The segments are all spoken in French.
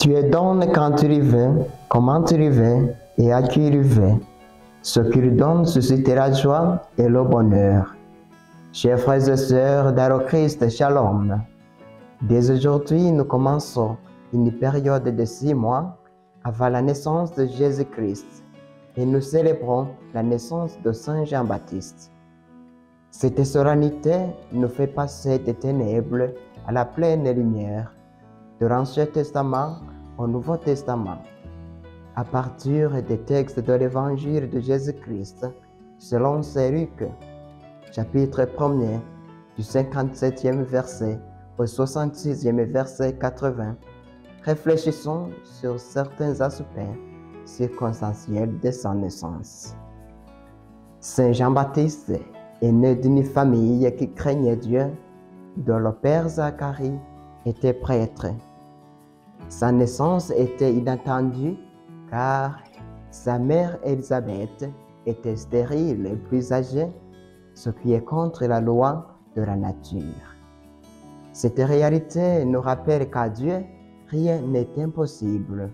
Tu es donnes quand tu rêves, comment tu rêves et à qui rêves. Ce qu'il donne suscitera la joie et le bonheur. Chers frères et sœurs dans le Christ, Shalom. Dès aujourd'hui, nous commençons une période de 6 mois avant la naissance de Jésus-Christ et nous célébrons la naissance de Saint Jean-Baptiste. Cette solennité nous fait passer des ténèbres à la pleine lumière, de l'Ancien Testament au Nouveau Testament, à partir des textes de l'Évangile de Jésus-Christ, selon Saint Luc, chapitre 1er, du 57e verset au 66e verset 80. Réfléchissons sur certains aspects circonstanciels de sa naissance. Saint Jean-Baptiste est né d'une famille qui craignait Dieu, dont le père Zacharie était prêtre. Sa naissance était inattendue car sa mère Élisabeth était stérile et plus âgée, ce qui est contre la loi de la nature. Cette réalité nous rappelle qu'à Dieu, rien n'est impossible.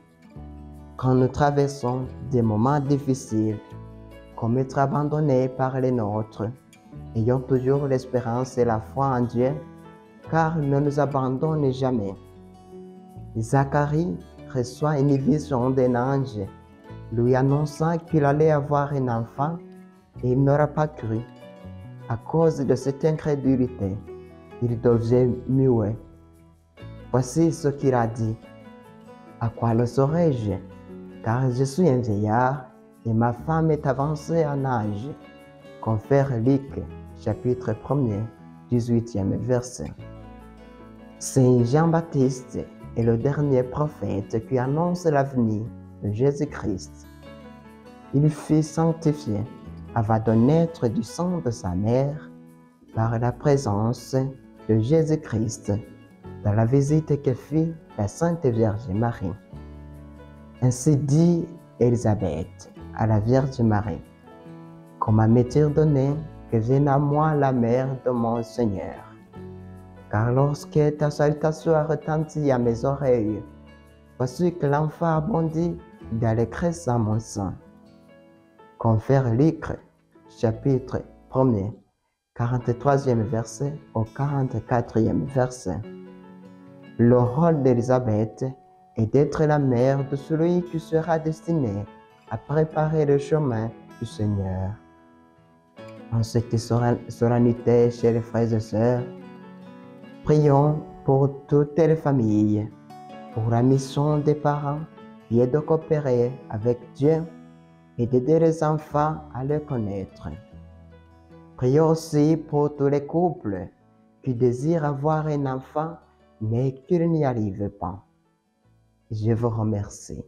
Quand nous traversons des moments difficiles, comme être abandonnés par les nôtres, ayons toujours l'espérance et la foi en Dieu, car il ne nous abandonne jamais. Zacharie reçoit une vision d'un ange, lui annonçant qu'il allait avoir un enfant et il n'aura pas cru. À cause de cette incrédulité, il devient muet. Voici ce qu'il a dit. À quoi le saurais-je? Car je suis un vieillard et ma femme est avancée en âge. Confère Luc, chapitre 1er, 18e verset. Saint Jean-Baptiste est le dernier prophète qui annonce l'avenir de Jésus-Christ. Il fut sanctifié avant de naître du sang de sa mère par la présence de Jésus-Christ dans la visite que fit la Sainte Vierge Marie. Ainsi dit Élisabeth à la Vierge Marie: Comment m'est-il donné que vienne à moi la mère de mon Seigneur? Car lorsque ta salutation a retenti à mes oreilles, voici que l'enfant a bondi dans les crêpes à mon sein. Confère Luc, chapitre 1er, 43e verset au 44e verset. Le rôle d'Élisabeth est d'être la mère de celui qui sera destiné à préparer le chemin du Seigneur. En cette solennité, chers frères et sœurs, prions pour toutes les familles, pour la mission des parents qui est de coopérer avec Dieu et d'aider les enfants à le connaître. Prions aussi pour tous les couples qui désirent avoir un enfant mais qui n'y arrivent pas. Je vous remercie.